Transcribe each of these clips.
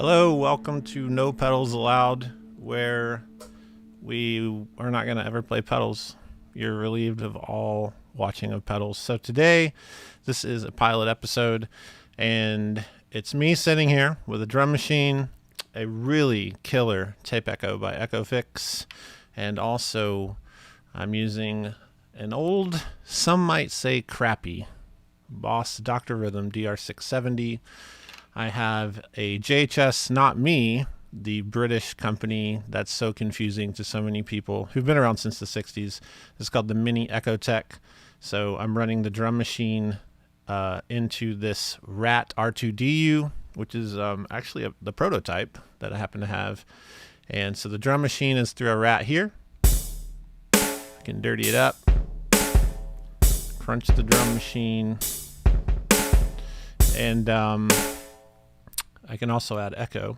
Hello, welcome to No Pedals Allowed, where we are not going to ever play pedals. You're relieved of all watching of pedals. So today, this is a pilot episode, and it's me sitting here with a drum machine, a really killer tape echo by Echoix, and also I'm using an old, some might say crappy, Boss Dr. Rhythm DR-670. I have a JHS, not me, the British company that's so confusing to so many people who've been around since the 60s. It's called the Mini-Echotech. So I'm running the drum machine into this Rat R2DU, which is actually the prototype that I happen to have. And so the drum machine is through a Rat here. I can dirty it up, crunch the drum machine, and I can also add echo.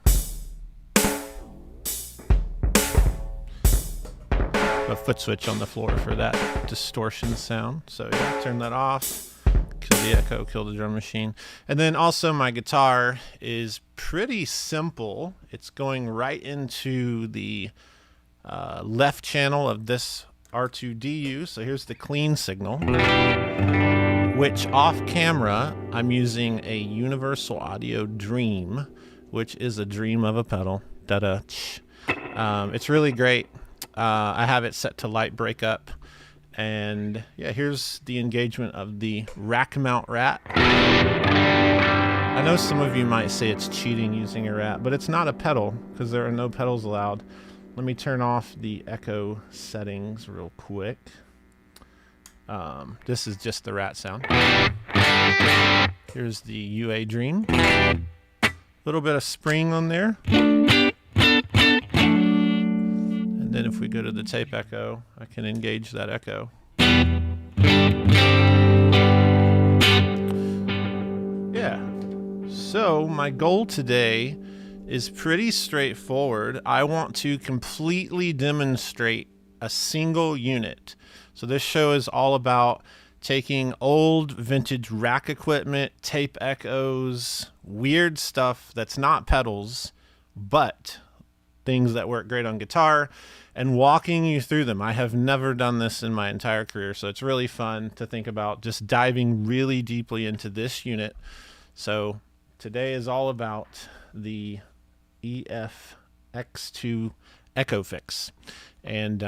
A foot switch on the floor for that distortion sound. So yeah, turn that off, kill the echo, kill the drum machine. And then also my guitar is pretty simple. It's going right into the left channel of this R2DU. So here's the clean signal, which off camera, I'm using a Universal Audio Dream, which is a dream of a pedal. Da-da. It's really great. I have it set to light breakup. And yeah, here's the engagement of the rack mount Rat. I know some of you might say it's cheating using a Rat, but it's not a pedal because there are no pedals allowed. Let me turn off the echo settings real quick. This is just the Rat sound. Here's the UA Dream. A little bit of spring on there. And then if we go to the tape echo, I can engage that echo. Yeah. So my goal today is pretty straightforward. I want to completely demonstrate a single unit. So this show is all about taking old vintage rack equipment, tape echoes, weird stuff that's not pedals, but things that work great on guitar, and walking you through them. I have never done this in my entire career, so it's really fun to think about just diving really deeply into this unit. So today is all about the EF-X2 Echoix. And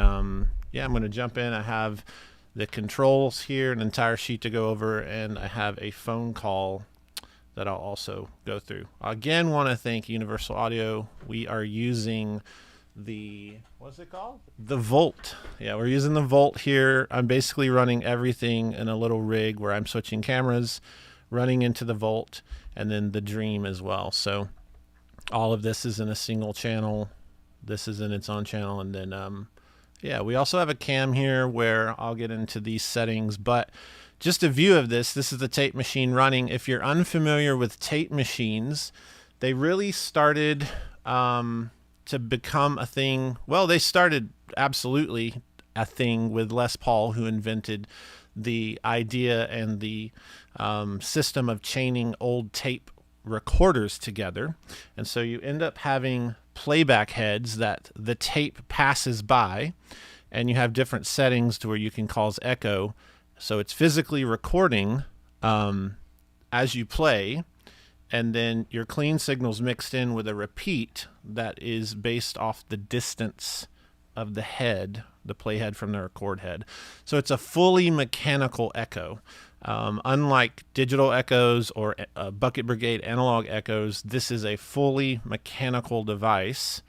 yeah, I'm going to jump in. I have the controls here, an entire sheet to go over, and I have a phone call that I'll also go through. I again want to thank Universal Audio. We are using the, what's it called? The Volt. Yeah, we're using the Volt here. I'm basically running everything in a little rig where I'm switching cameras, running into the Volt, and then the Dream as well. So all of this is in a single channel. This is in its own channel, and then yeah, we also have a cam here where I'll get into these settings, but just a view of this. This is the tape machine running. If you're unfamiliar with tape machines, they really started to become a thing. Well, they started absolutely a thing with Les Paul, who invented the idea and the system of chaining old tape recorders together. And so you end up having playback heads that the tape passes by, and you have different settings to where you can cause echo. So it's physically recording as you play, and then your clean signals mixed in with a repeat that is based off the distance of the head, the playhead from the record head. So it's a fully mechanical echo. Unlike digital echoes or Bucket Brigade analog echoes, this is a fully mechanical device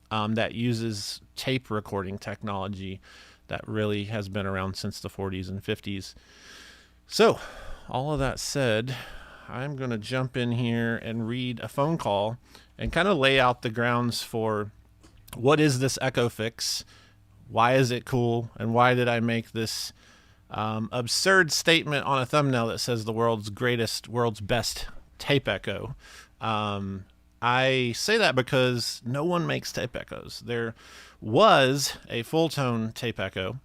that uses tape recording technology that really has been around since the 40s and 50s. So, all of that said, I'm going to jump in here and read a phone call and kind of lay out the grounds for what is this Echoix, why is it cool, and why did I make this absurd statement on a thumbnail that says the world's best tape echo. I say that because no one makes tape echoes. There was a full tone tape echo.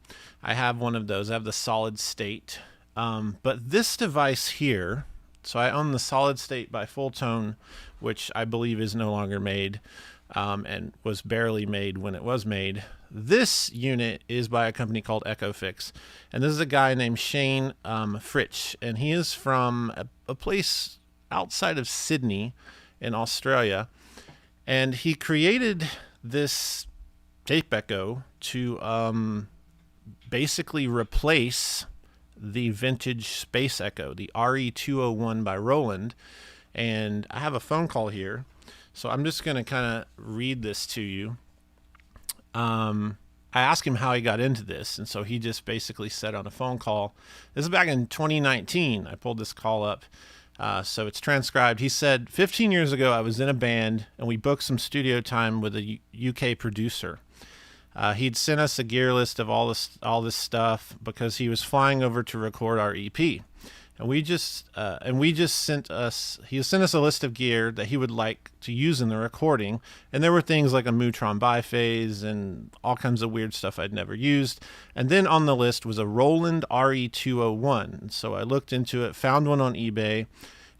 I have one of those. I have the solid state. But this device here, So I own the solid state by Full Tone, which I believe is no longer made, and was barely made when it was made. This unit is by a company called Echoix, and this is a guy named Shane Fritsch, and he is from a place outside of Sydney in Australia, and he created this tape echo to basically replace the vintage Space Echo, the RE-201 by Roland. And I have a phone call here, so I'm just going to kind of read this to you. I asked him how he got into this, and so he just basically said on a phone call, this is back in 2019, I pulled this call up, so it's transcribed. He said, 15 years ago I was in a band and we booked some studio time with a UK producer. He'd sent us a gear list of all this stuff because he was flying over to record our EP, and he sent us a list of gear that he would like to use in the recording, and there were things like a Mutron biphase and all kinds of weird stuff I'd never used. And then on the list was a Roland RE-201. So I looked into it, found one on eBay,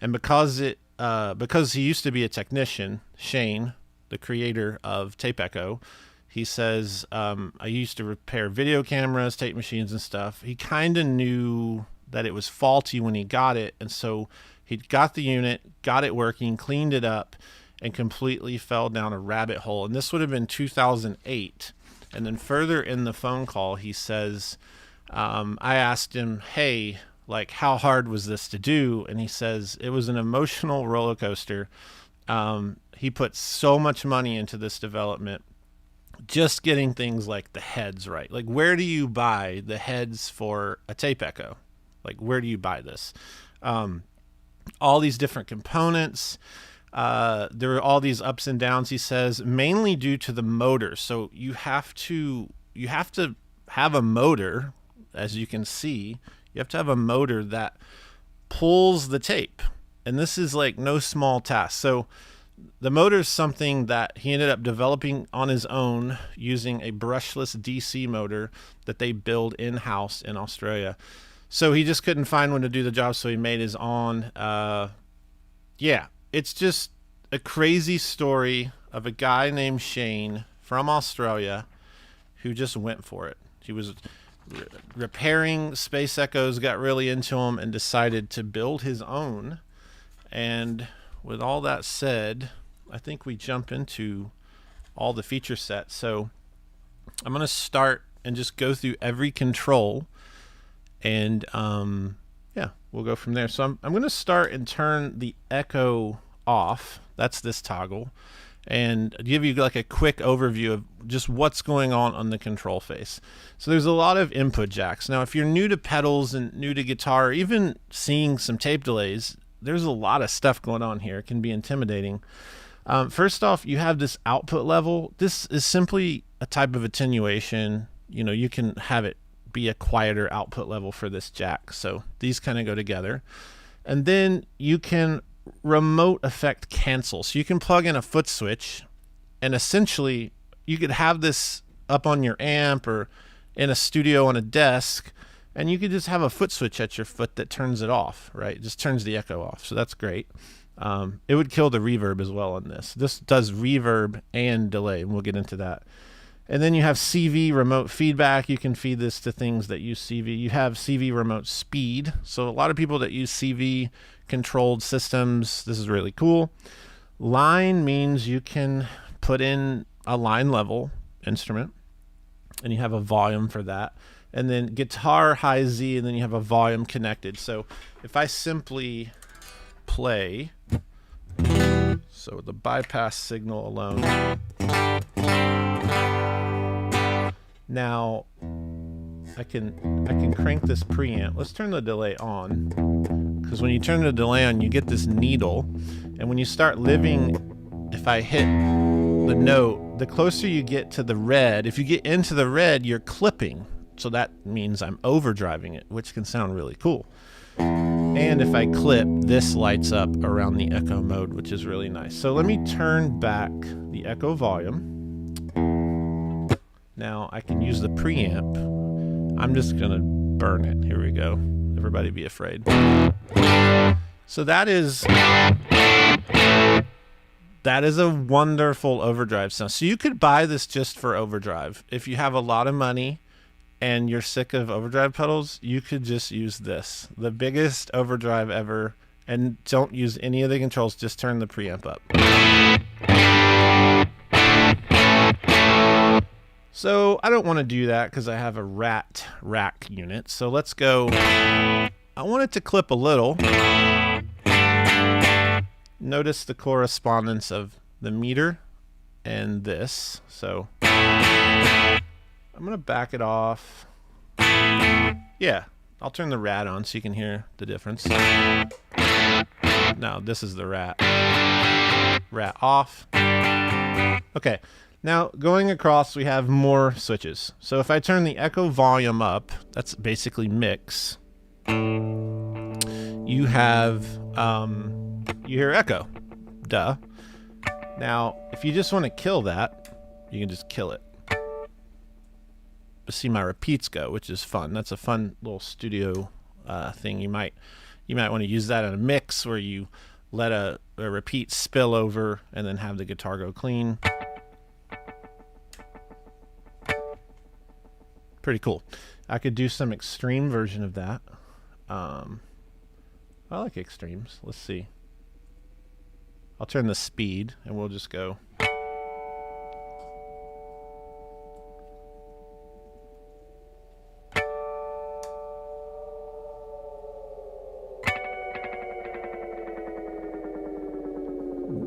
and because he used to be a technician, Shane, the creator of Tape Echo, he says, I used to repair video cameras, tape machines, and stuff. He kind of knew that it was faulty when he got it, and so he got the unit, got it working, cleaned it up, and completely fell down a rabbit hole. And this would have been 2008. And then further in the phone call, he says, I asked him, hey, like, how hard was this to do? And he says, it was an emotional roller coaster. He put so much money into this development, just getting things like the heads right. Like, where do you buy the heads for a tape echo? Like, where do you buy this? All these different components. There are all these ups and downs, he says, mainly due to the motor. So you have to have a motor, as you can see. You have to have a motor that pulls the tape. And this is like no small task. So the motor is something that he ended up developing on his own using a brushless DC motor that they build in-house in Australia. So he just couldn't find one to do the job, so he made his own. Yeah, it's just a crazy story of a guy named Shane from Australia who just went for it. He was repairing Space Echoes, got really into them, and decided to build his own. And with all that said, I think we jump into all the feature sets. So I'm going to start and just go through every control, and yeah, we'll go from there. So I'm going to start and turn the echo off. That's this toggle, and give you like a quick overview of just what's going on the control face. So there's a lot of input jacks. Now, if you're new to pedals and new to guitar, or even seeing some tape delays, there's a lot of stuff going on here. It can be intimidating. First off, you have this output level. This is simply a type of attenuation. You know, you can have it be a quieter output level for this jack. So these kind of go together. And then you can remote effect cancel. So you can plug in a foot switch, and essentially you could have this up on your amp or in a studio on a desk, and you could just have a foot switch at your foot that turns it off, right? It just turns the echo off. So that's great. It would kill the reverb as well on this. This does reverb and delay, and we'll get into that. And then you have CV remote feedback. You can feed this to things that use CV. You have CV remote speed. So a lot of people that use CV controlled systems, this is really cool. Line means you can put in a line level instrument, and you have a volume for that. And then guitar high Z, and then you have a volume connected. So if I simply play, so the bypass signal alone, now I can crank this preamp. Let's turn the delay on, because when you turn the delay on, you get this needle, and when you start living, if I hit the note, the closer you get to the red, if you get into the red, you're clipping. So that means I'm overdriving it, which can sound really cool. And if I clip, this lights up around the echo mode, which is really nice. So let me turn back the echo volume. Now I can use the preamp. I'm just gonna burn it. Here we go. Everybody be afraid. So that is a wonderful overdrive sound. So you could buy this just for overdrive. If you have a lot of money and you're sick of overdrive pedals, you could just use this. The biggest overdrive ever. And don't use any of the controls, just turn the preamp up. So I don't want to do that because I have a rat rack unit. So let's go. I want it to clip a little. Notice the correspondence of the meter and this. So I'm going to back it off. Yeah, I'll turn the rat on so you can hear the difference. Now this is the rat. Rat off. Okay, now going across we have more switches. So if I turn the echo volume up, that's basically mix. You have you hear echo. Duh. Now if you just want to kill that, you can just kill it. See my repeats go, which is fun. That's a fun little studio thing. You might want to use that in a mix where you let a repeat spill over and then have the guitar go clean. Pretty cool. I could do some extreme version of that. I like extremes. Let's see. I'll turn the speed and we'll just go.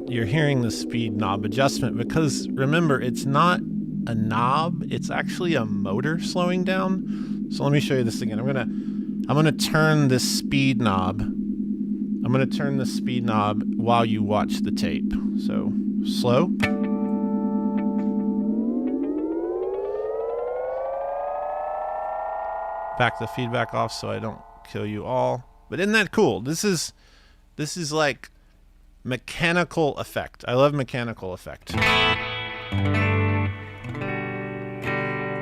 You're hearing the speed knob adjustment because remember, it's not a knob, it's actually a motor slowing down. So let me show you this again. I'm gonna turn this speed knob. I'm gonna turn the speed knob while you watch the tape. So slow. Back the feedback off so I don't kill you all. But isn't that cool? This is like mechanical effect. I love mechanical effect.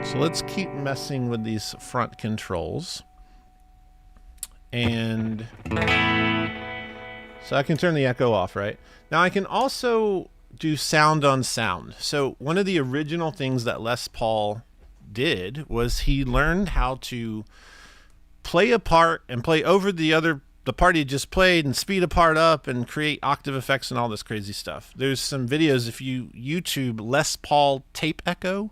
So let's keep messing with these front controls. And so I can turn the echo off, right? Now I can also do sound on sound. So one of the original things that Les Paul did was he learned how to play a part and play over the part he just played and speed a part up and create octave effects and all this crazy stuff. There's some videos, if you YouTube Les Paul tape echo,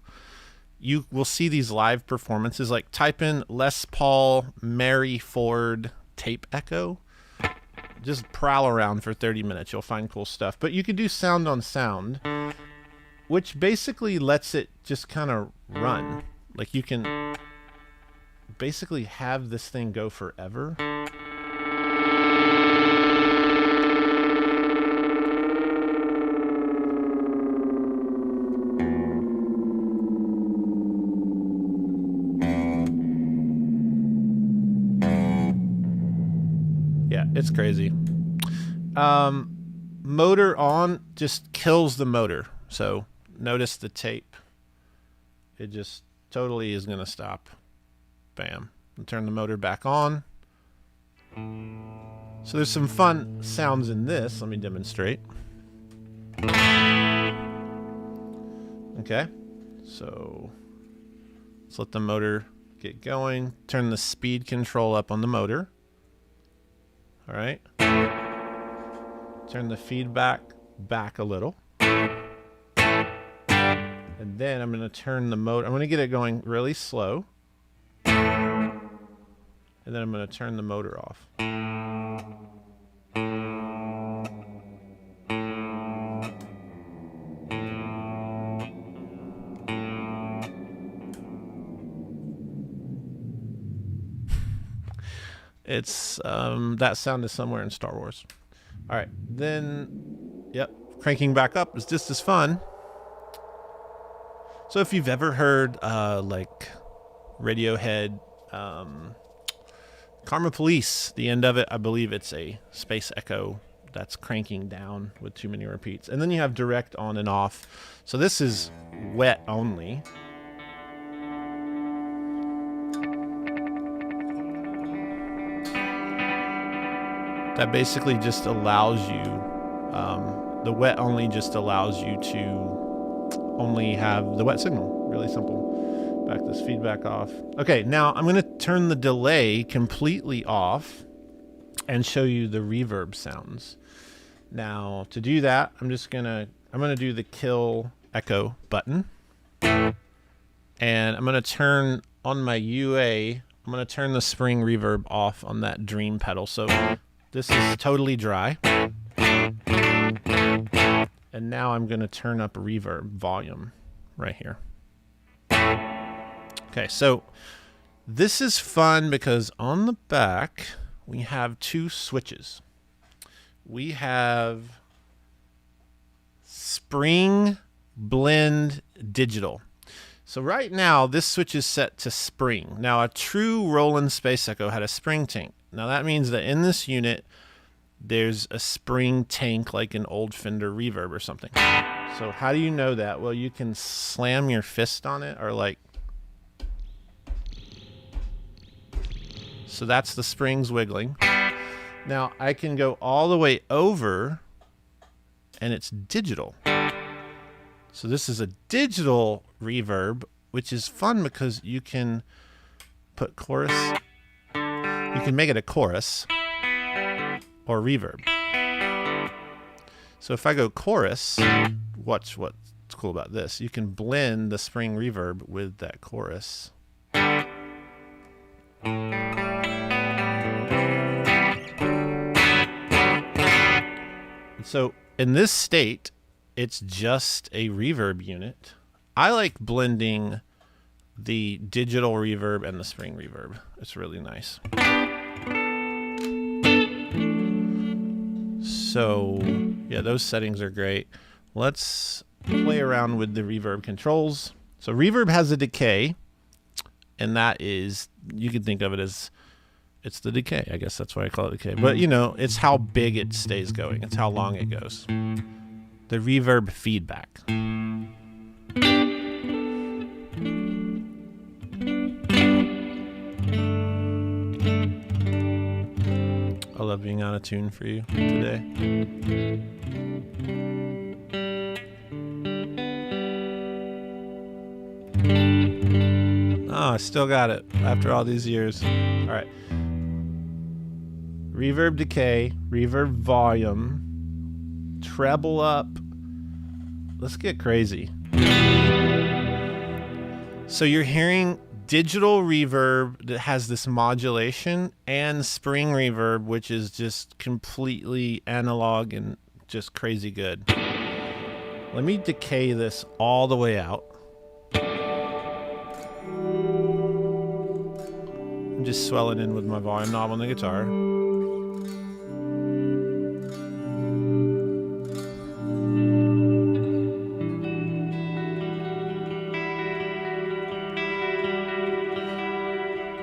you will see these live performances. Like type in Les Paul Mary Ford tape echo. Just prowl around for 30 minutes. You'll find cool stuff. But you could do sound on sound, which basically lets it just kind of run. Like you can basically have this thing go forever. Yeah, it's crazy. Motor on just kills the motor. So notice the tape. It just totally is going to stop. Bam. And turn the motor back on. So there's some fun sounds in this. Let me demonstrate. Okay. So let's let the motor get going. Turn the speed control up on the motor. All right. Turn the feedback back a little. And then I'm going to turn the motor. I'm going to get it going really slow. And then I'm going to turn the motor off. It's that sound is somewhere in Star Wars. All right, then, yep, cranking back up is just as fun. So if you've ever heard like Radiohead, Karma Police, the end of it, I believe it's a space echo that's cranking down with too many repeats. And then you have direct on and off. So this is wet only. That basically just allows you, the wet only just allows you to only have the wet signal. Really simple. Back this feedback off. Okay, now I'm going to turn the delay completely off and show you the reverb sounds. Now to do that, I'm going to do the kill echo button, and I'm going to turn on my UA, I'm going to turn the spring reverb off on that Dream pedal. So this is totally dry. And now I'm going to turn up reverb volume right here. Okay, so this is fun because on the back we have two switches. We have spring, blend, digital. So right now this switch is set to spring. Now a true Roland Space Echo had a spring tank. Now that means that in this unit there's a spring tank like an old Fender Reverb or something. So how do you know that? Well, you can slam your fist on it, or like, so that's the springs wiggling. Now I can go all the way over and it's digital. So this is a digital reverb, which is fun because you can put chorus, you can make it a chorus or reverb. So if I go chorus, watch what's cool about this. You can blend the spring reverb with that chorus. So in this state, it's just a reverb unit. I like blending the digital reverb and the spring reverb. It's really nice. So yeah, those settings are great. Let's play around with the reverb controls. So reverb has a decay, and that is, you can think of it as, it's the decay. I guess that's why I call it decay. But you know, it's how big it stays going. It's how long it goes. The reverb feedback. I love being out of tune for you today. Oh, I still got it after all these years. All right. Reverb decay, reverb volume, treble up. Let's get crazy. So you're hearing digital reverb that has this modulation, and spring reverb, which is just completely analog and just crazy good. Let me decay this all the way out. I'm just swelling in with my volume knob on the guitar.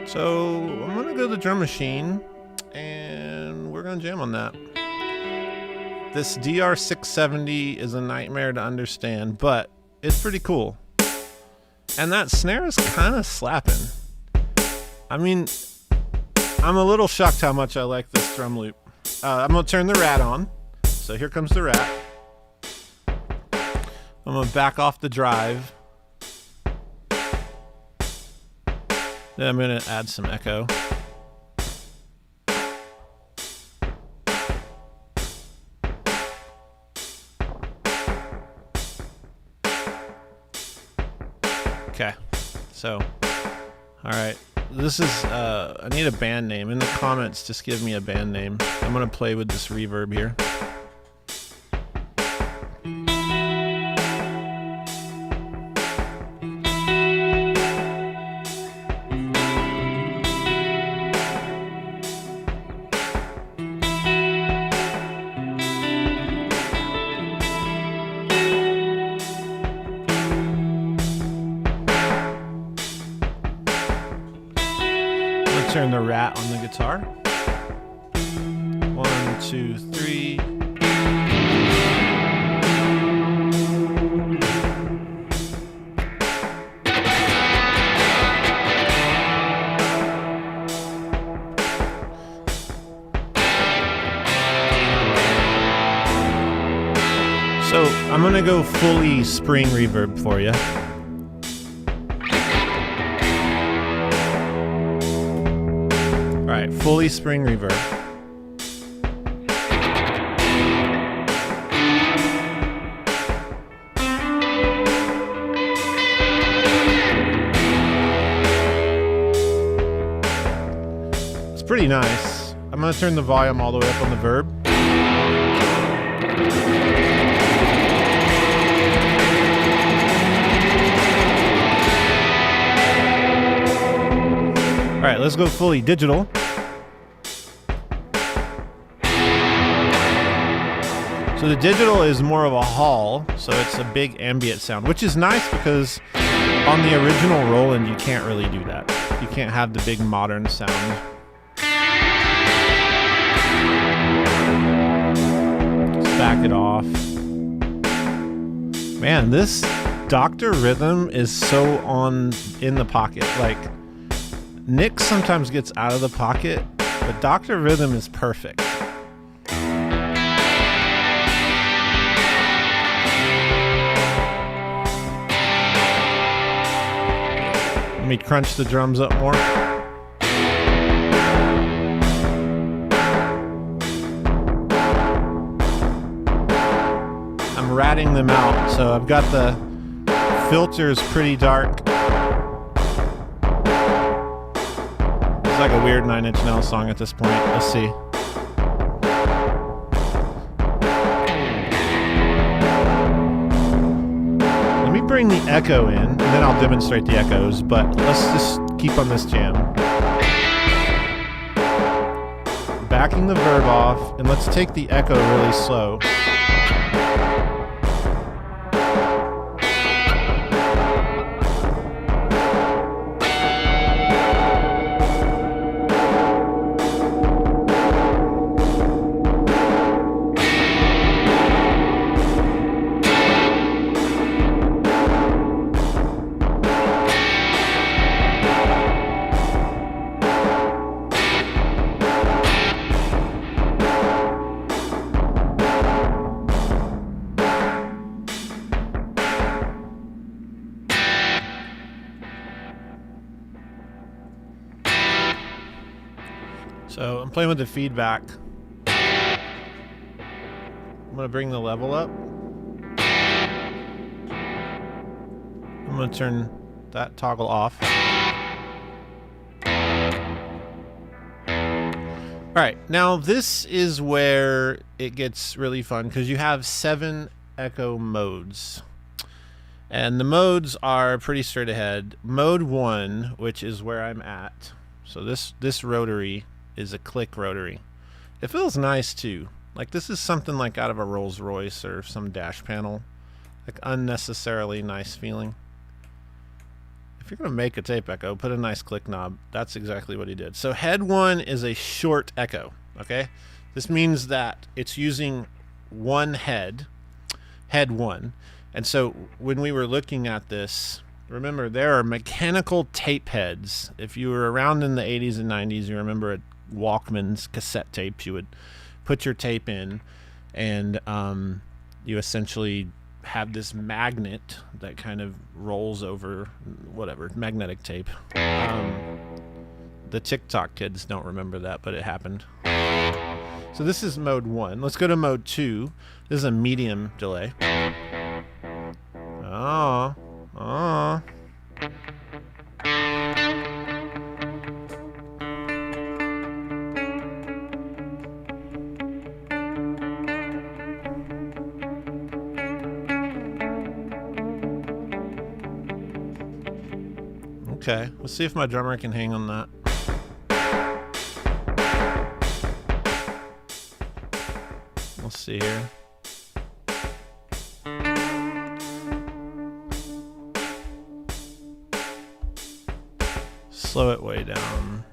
So I'm gonna go to the drum machine and we're gonna jam on that. This DR-670 is a nightmare to understand, but it's pretty cool. And that snare is kind of slapping. I mean, I'm a little shocked how much I like this drum loop. I'm gonna turn the rat on. So here comes the rat. I'm gonna back off the drive. Then I'm going to add some echo. Okay, so, all right, this is, I need a band name. In the comments, just give me a band name. I'm going to play with this reverb here. Turn the rat on the guitar. 1, 2, 3. I'm gonna go fully spring reverb for you. All right, fully spring reverb. It's pretty nice. I'm gonna turn the volume all the way up on the verb. All right, let's go fully digital. So the digital is more of a hall, so it's a big ambient sound, which is nice because on the original Roland, you can't really do that. You can't have the big modern sound. Let's back it off. Man, this Dr. Rhythm is so in the pocket. Like, Nick sometimes gets out of the pocket, but Dr. Rhythm is perfect. Let me crunch the drums up more. I'm ratting them out, so I've got the filters pretty dark. It's like a weird Nine Inch Nails song at this point. Let's see. Let me bring the echo in, and then I'll demonstrate the echoes, but let's just keep on this jam. Backing the verb off, and let's take the echo really slow. So I'm playing with the feedback. I'm going to bring the level up. I'm going to turn that toggle off. Alright, now this is where it gets really fun because you have 7 echo modes. And the modes are pretty straight ahead. Mode 1, which is where I'm at. So this rotary is a click rotary. It feels nice too. Like this is something like out of a Rolls Royce or some dash panel. Like unnecessarily nice feeling. If you're gonna make a tape echo, put a nice click knob. That's exactly what he did. So head 1 is a short echo, okay? This means that it's using one head 1. And so when we were looking at this, remember there are mechanical tape heads. If you were around in the 80s and 90s, you remember Walkman's cassette tapes. You would put your tape in, and you essentially have this magnet that kind of rolls over whatever, magnetic tape. The TikTok kids don't remember that, but it happened. So this is mode 1. Let's go to mode 2. This is a medium delay. Oh. Okay, let's see if my drummer can hang on that. We'll see here. Slow it way down.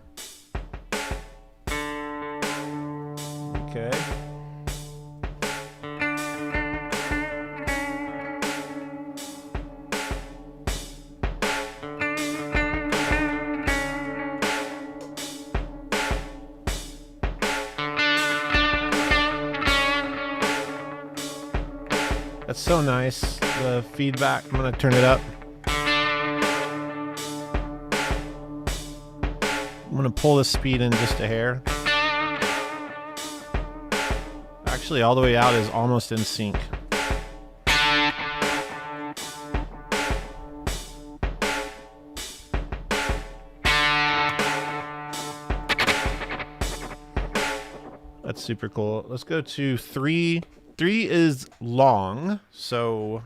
Okay. That's That's so nice. The feedback, I'm gonna turn it up. I'm gonna pull the speed in just a hair. Actually, all the way out is almost in sync. That's super cool. Let's go to 3. 3 is long, so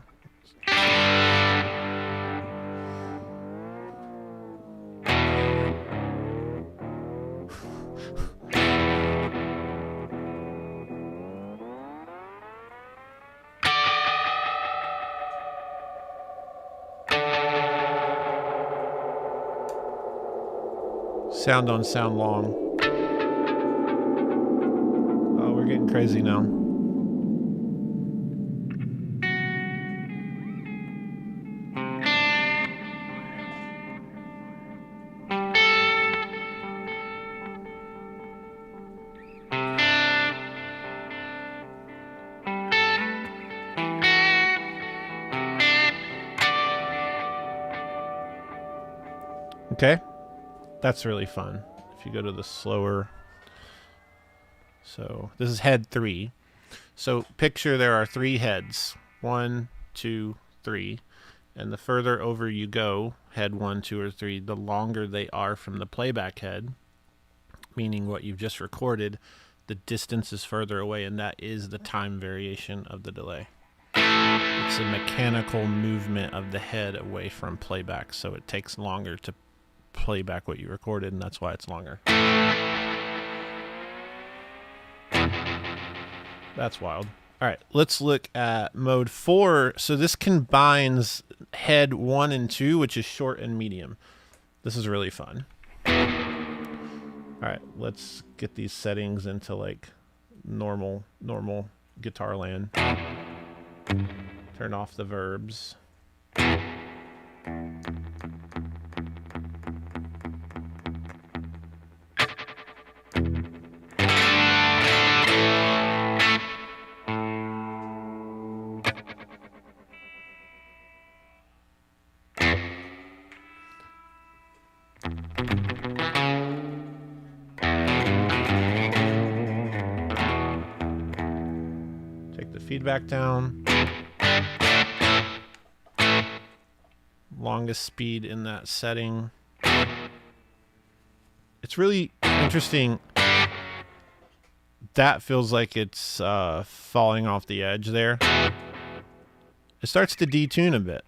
sound on sound long. Oh, we're getting crazy now. Okay, that's really fun. If you go to the slower, so this is head 3. So picture there are 3 heads, 1, 2, 3, and the further over you go, head 1, 2, or 3, the longer they are from the playback head, meaning what you've just recorded, the distance is further away, and that is the time variation of the delay. It's a mechanical movement of the head away from playback, so it takes longer to play back what you recorded, and that's why it's longer. That's wild. All right, let's look at mode 4. So this combines head 1 and 2, which is short and medium. This is really fun. All right, let's get these settings into like normal guitar land. Turn off the verbs. Take the feedback down. Longest speed in that setting. It's really interesting. That feels like it's falling off the edge there. It starts to detune a bit.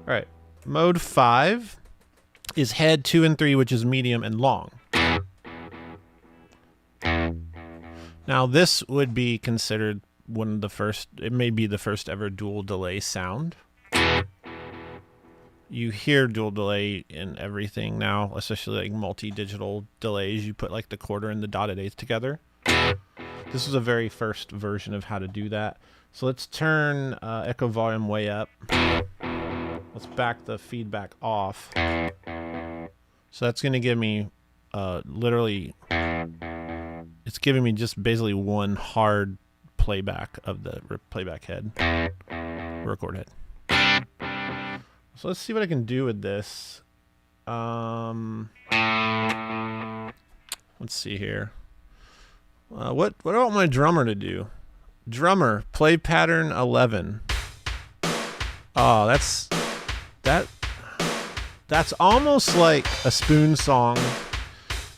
All right, mode 5 is head 2 and 3, which is medium and long. Now this would be considered one of the first, it may be the first ever dual delay sound. You hear dual delay in everything now, especially like multi-digital delays. You put like the quarter and the dotted eighth together. This was a very first version of how to do that. So let's turn echo volume way up. Let's back the feedback off. So that's going to give me literally, it's giving me just basically one hard playback of the playback head, record head. So let's see what I can do with this. Let's see here. What do I want my drummer to do? Drummer, play pattern 11. Oh, that's almost like a Spoon song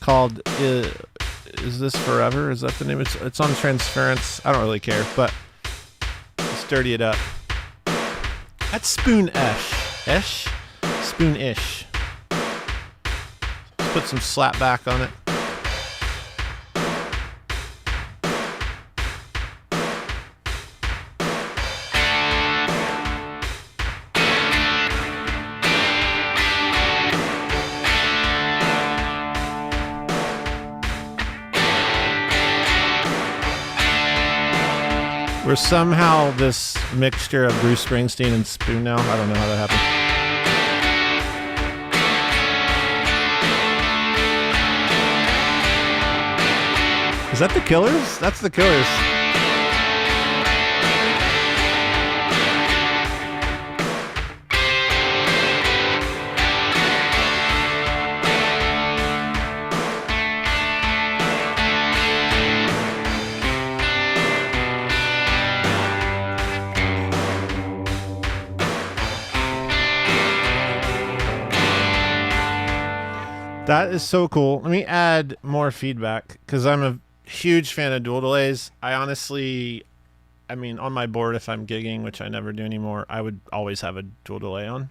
called Is This Forever? Is that the name? It's on Transference. I don't really care, but let's dirty it up. That's Spoon-ish. Spoon-ish. Let's put some slap back on it. We're somehow this mixture of Bruce Springsteen and Spoon now. I don't know how that happened. Is that the Killers? That's the Killers. That is so cool. Let me add more feedback because I'm a huge fan of dual delays. I mean, on my board, if I'm gigging, which I never do anymore, I would always have a dual delay on.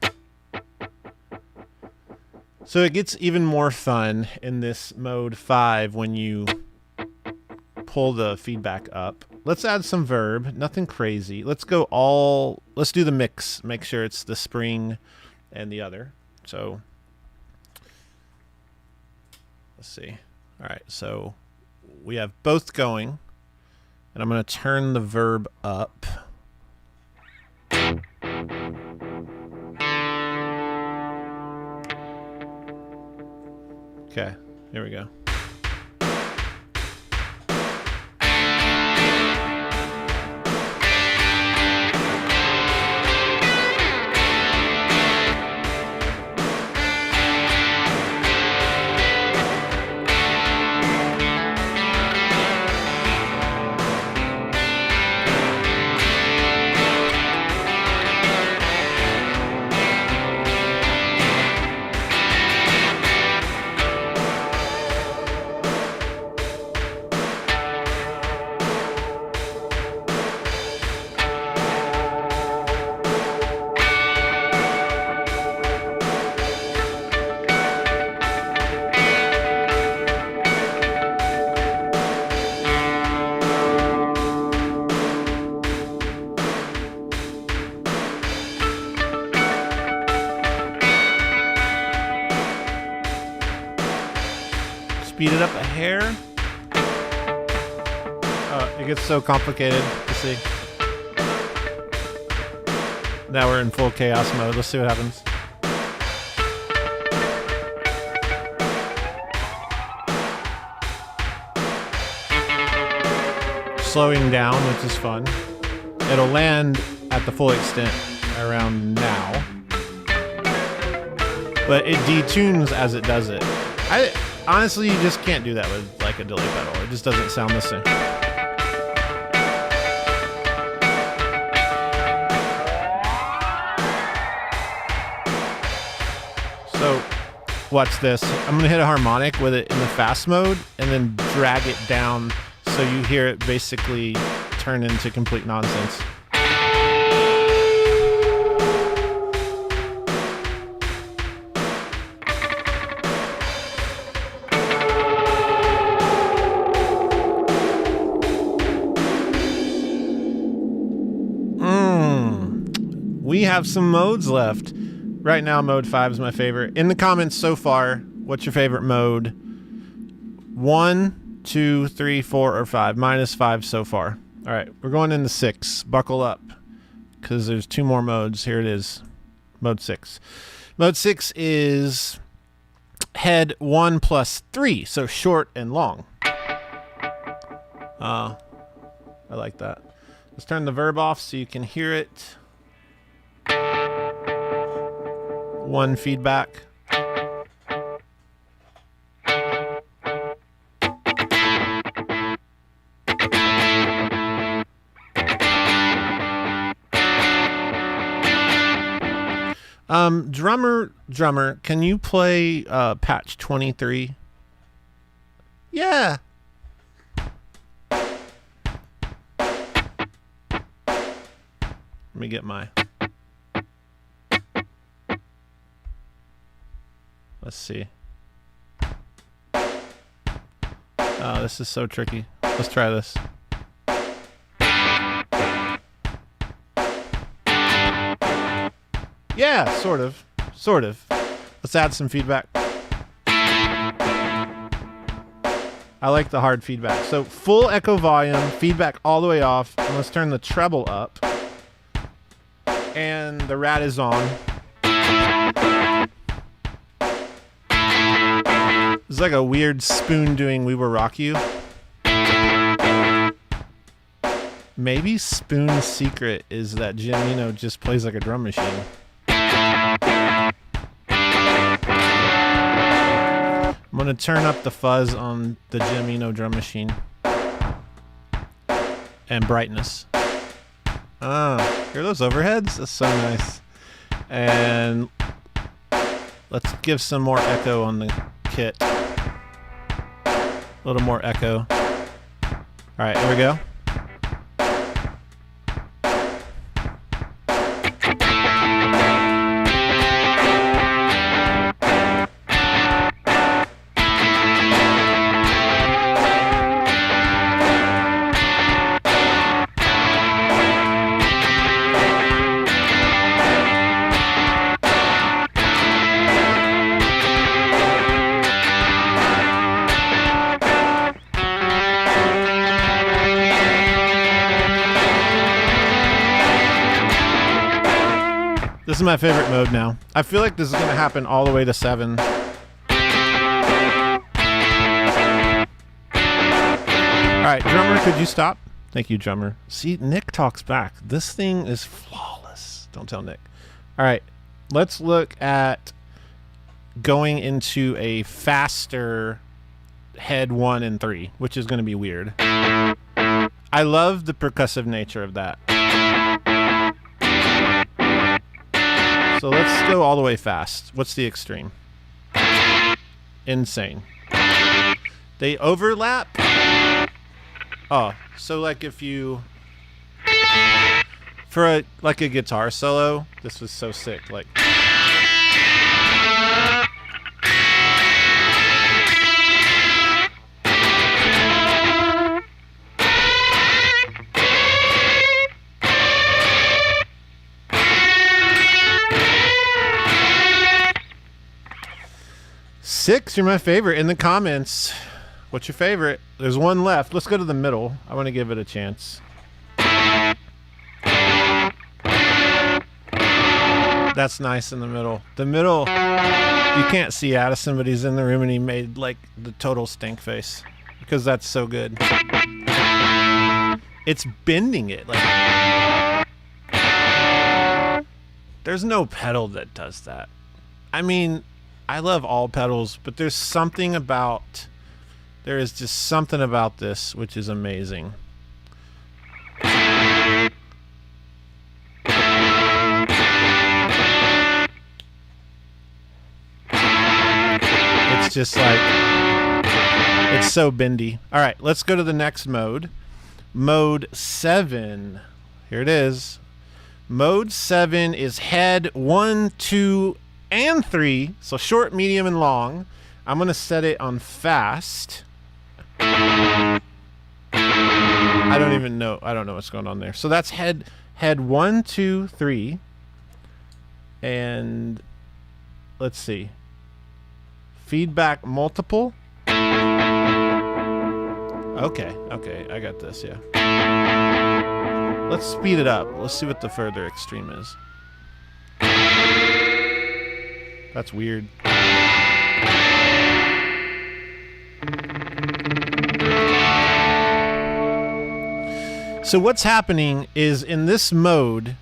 So it gets even more fun in this mode 5 when you pull the feedback up. Let's add some verb, nothing crazy. Let's do the mix. Make sure it's the spring and the other. So let's see. All right, so we have both going, and I'm going to turn the verb up. Okay, here we go. Speed it up a hair. It gets so complicated to see. Now we're in full chaos mode. Let's see what happens. Slowing down, which is fun. It'll land at the full extent around now, but it detunes as it does it. Honestly, you just can't do that with like a delay pedal. It just doesn't sound the same. So watch this. I'm going to hit a harmonic with it in the fast mode and then drag it down so you hear it basically turn into complete nonsense. We have some modes left. Right now, mode 5 is my favorite. In the comments so far, what's your favorite mode? 1, 2, 3, 4, or 5? Mine is 5 so far. All right, we're going into 6. Buckle up, because there's 2 more modes. Here it is, mode 6. Mode 6 is head 1 plus 3, so short and long. I like that. Let's turn the verb off so you can hear it. 1 feedback. Drummer, can you play patch 23? Yeah. Let me get my... Let's see. Oh, this is so tricky. Let's try this. Yeah, sort of. Sort of. Let's add some feedback. I like the hard feedback. So full echo volume, feedback all the way off. And let's turn the treble up. And the rat is on. It's like a weird spoon doing We Will Rock You. Maybe Spoon's secret is that Jim Eno just plays like a drum machine. I'm going to turn up the fuzz on the Jim Eno drum machine. And brightness. Hear those overheads? That's so nice. And let's give some more echo on the kit. A little more echo. All right, here we go. This is my favorite mode now. I feel like this is going to happen all the way to 7. All right, drummer, could you stop? Thank you, drummer. See, Nick talks back. This thing is flawless. Don't tell Nick. All right, let's look at going into a faster head 1 and 3, which is going to be weird. I love the percussive nature of that. So let's go all the way fast. What's the extreme? Insane. They overlap. Oh, so like if you, for like a guitar solo, this was so sick. Like, Six, you're my favorite. In the comments, what's your favorite? There's one left. Let's go to the middle. I want to give it a chance. That's nice in the middle. The middle, you can't see Addison, but he's in the room and he made like the total stink face because that's so good. It's bending it. Like, there's no pedal that does that. I mean, I love all pedals, but there is just something about this which is amazing. It's just like, it's so bendy. All right, let's go to the next mode. Mode 7. Here it is. Mode 7 is head 1, 2, and 3, so short, medium, and long. I'm gonna set it on fast. I don't know what's going on there. So that's head 1, 2, 3, and let's see. Feedback multiple. Okay, I got this. Yeah. Let's speed it up. Let's see what the further extreme is. That's weird. So what's happening is in this mode,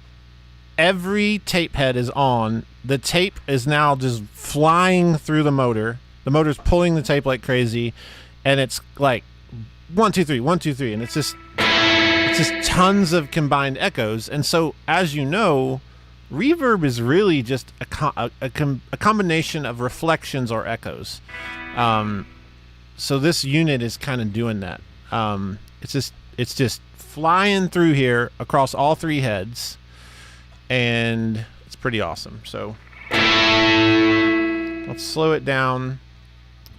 every tape head is on. The tape is now just flying through the motor. The motor's pulling the tape like crazy, and it's like 1, 2, 3, 1, 2, 3, and it's just tons of combined echoes. And so, as you know, reverb is really just a combination of reflections or echoes. So this unit is kind of doing that. It's just flying through here across all 3 heads, and it's pretty awesome. So let's slow it down.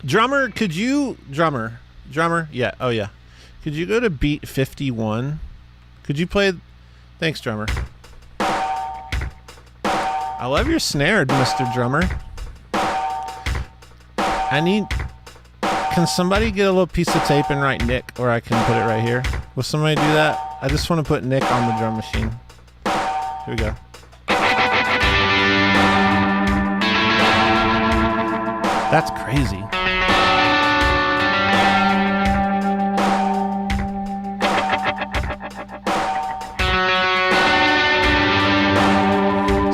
Drummer, could you drummer? Yeah. Oh yeah. Could you go to beat 51? Could you play? Thanks, drummer. I love your snare, Mr. Drummer. I Can somebody get a little piece of tape and write Nick, or I can put it right here? Will somebody do that? I just want to put Nick on the drum machine. Here we go. That's crazy.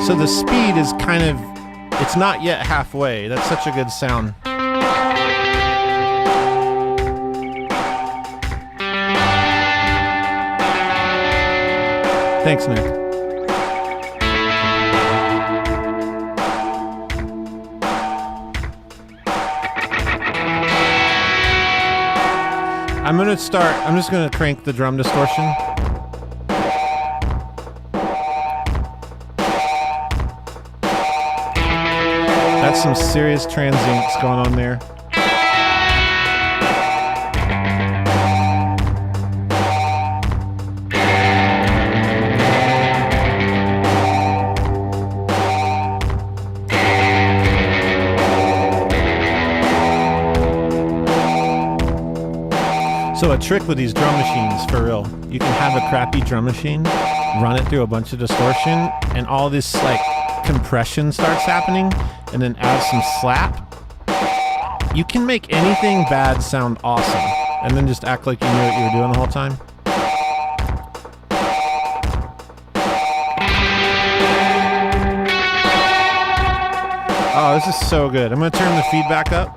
So the speed is kind of, it's not yet halfway. That's such a good sound. Thanks, Nick. I'm just gonna crank the drum distortion. That's some serious transients going on there. So a trick with these drum machines, for real, you can have a crappy drum machine, run it through a bunch of distortion, and all this like compression starts happening, and then add some slap. You can make anything bad sound awesome, and then just act like you knew what you were doing the whole time. Oh, this is so good. I'm gonna turn the feedback up.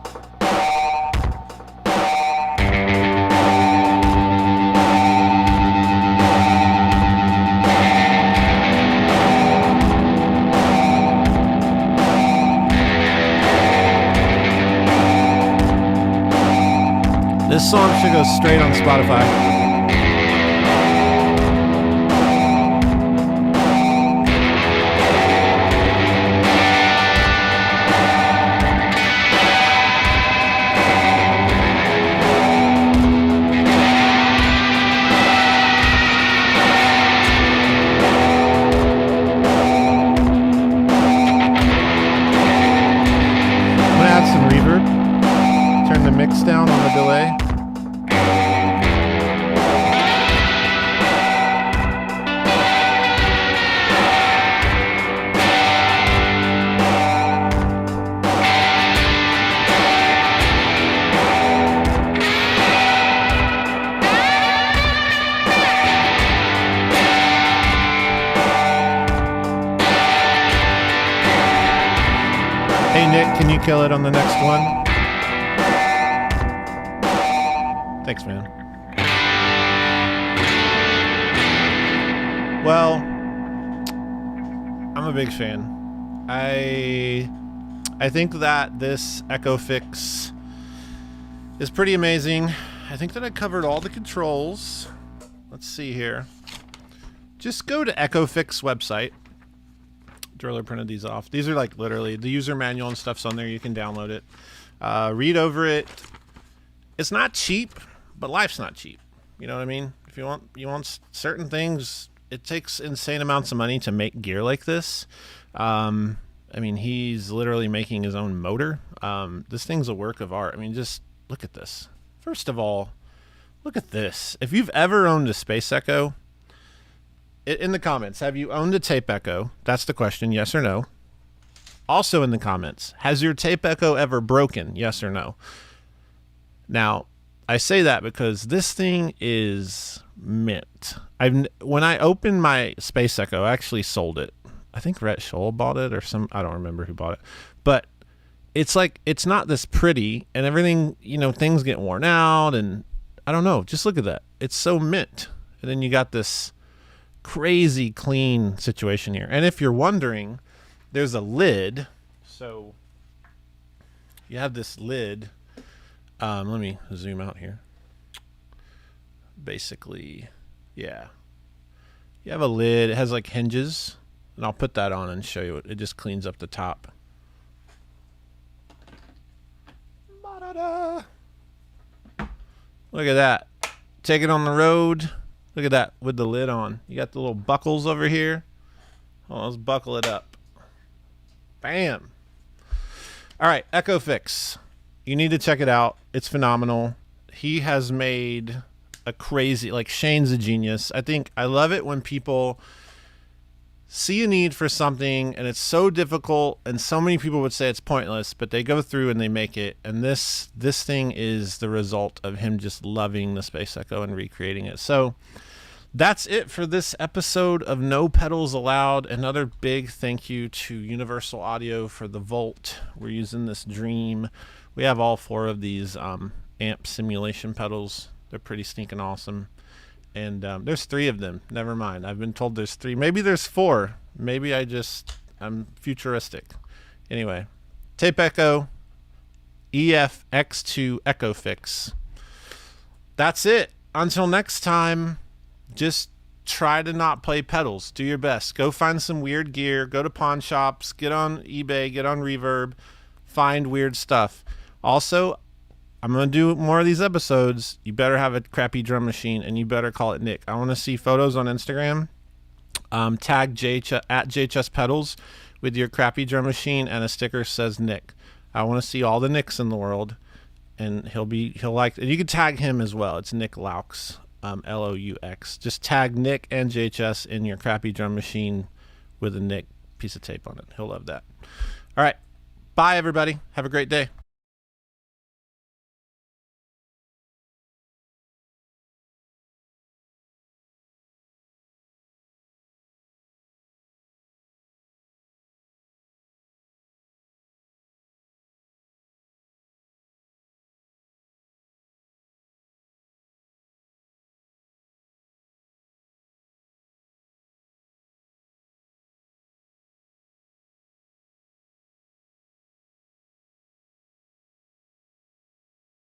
This song should go straight on Spotify. I'm gonna add some reverb. Turn the mix down on the delay. Hey Nick, can you kill it on the next one? Thanks, man. Well, I'm a big fan. I think that this Echoix is pretty amazing. I think that I covered all the controls. Let's see here. Just go to Echoix website. Driller printed these off. These are like literally the user manual and stuff's on there. You can download it. Read over it. It's not cheap, but life's not cheap. You know what I mean? If you want certain things, it takes insane amounts of money to make gear like this. I mean, he's literally making his own motor. This thing's a work of art. I mean, just look at this. First of all, look at this. If you've ever owned a Space Echo, in the comments, have you owned a tape echo? That's the question, yes or no. Also in the comments, has your tape echo ever broken? Yes or no. Now, I say that because this thing is mint. When I opened my Space Echo, I actually sold it. I think Rhett Scholl bought it or I don't remember who bought it. But it's like, it's not this pretty and everything, you know, things get worn out and I don't know. Just look at that. It's so mint. And then you got this crazy clean situation here. And if you're wondering, there's a lid. So you have this lid. Let me zoom out here. Basically, yeah. You have a lid. It has like hinges. And I'll put that on and show you it. It just cleans up the top. Ba-da-da. Look at that. Take it on the road. Look at that with the lid on. You got the little buckles over here. Oh, let's buckle it up. Bam. All right, Echoix. You need to check it out. It's phenomenal. He has made a crazy, like, Shane's a genius. I love it when people see a need for something and it's so difficult and so many people would say it's pointless, but they go through and they make it. And this thing is the result of him just loving the Space Echo and recreating it. So that's it for this episode of No Pedals Allowed. Another big thank you to Universal Audio for the Volt. We're using this Dream. We have all 4 of these amp simulation pedals. They're pretty stinking awesome. And there's 3 of them. Never mind. I've been told there's 3. Maybe there's 4. Maybe I'm futuristic. Anyway, Tape Echo, EF-X2 Echoix. That's it. Until next time, just try to not play pedals. Do your best. Go find some weird gear. Go to pawn shops. Get on eBay. Get on Reverb. Find weird stuff. Also, I'm going to do more of these episodes. You better have a crappy drum machine, and you better call it Nick. I want to see photos on Instagram. Tag JHS, at JHS Pedals with your crappy drum machine, and a sticker says Nick. I want to see all the Nicks in the world, and he'll like it. You can tag him as well. It's Nick Laux, Laux. Just tag Nick and JHS in your crappy drum machine with a Nick piece of tape on it. He'll love that. All right. Bye, everybody. Have a great day.